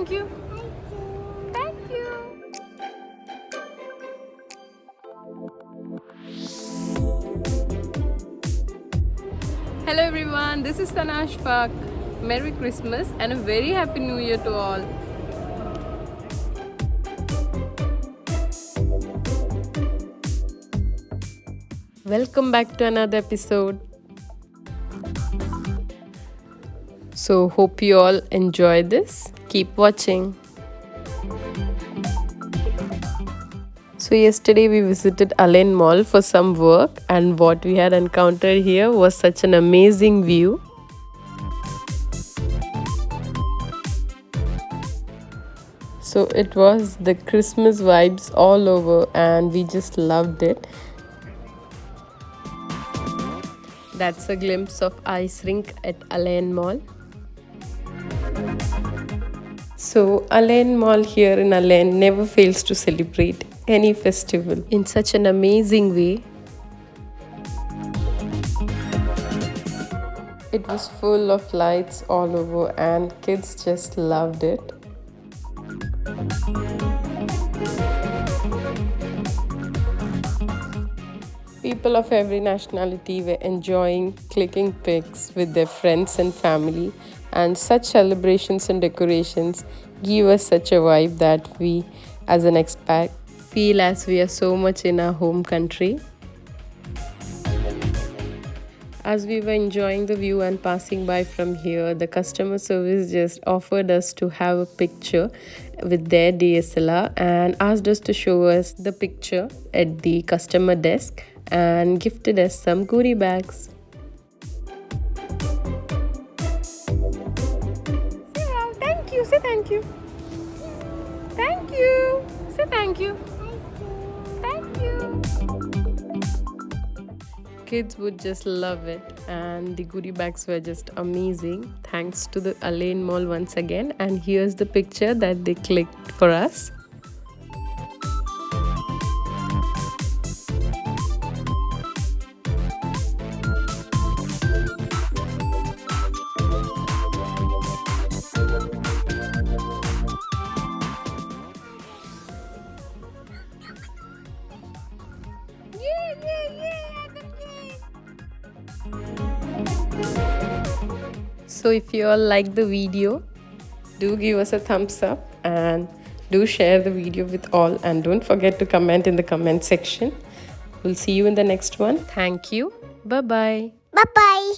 thank you. Thank you. Hello everyone, this is Tanash Pak. Merry Christmas and a very Happy New Year to all. Welcome back to another episode. So hope you all enjoy this. Keep watching. So yesterday we visited AIN Mall for some work, and what we had encountered here was such an amazing view. So it was the Christmas vibes all over and we just loved it. That's a glimpse of ice rink at AIN Mall. So AIN Mall here in AIN never fails to celebrate any festival in such an amazing way. It was full of lights all over and kids just loved it. People of every nationality were enjoying clicking pics with their friends and family, and such celebrations and decorations give us such a vibe that we as an expat feel as we are so much in our home country. As we were enjoying the view and passing by from here, the customer service just offered us to have a picture with their DSLR and asked us to show us the picture at the customer desk and gifted us some goodie bags. Thank you, say thank you. Thank you, say thank you. Thank you. Kids would just love it, and the goodie bags were just amazing. Thanks to the AIN Mall once again, and here's the picture that they clicked for us. So if you all like the video, do give us a thumbs up and do share the video with all, and don't forget to comment in the comment section. We'll see you in the next one. Thank you. Bye bye. Bye bye.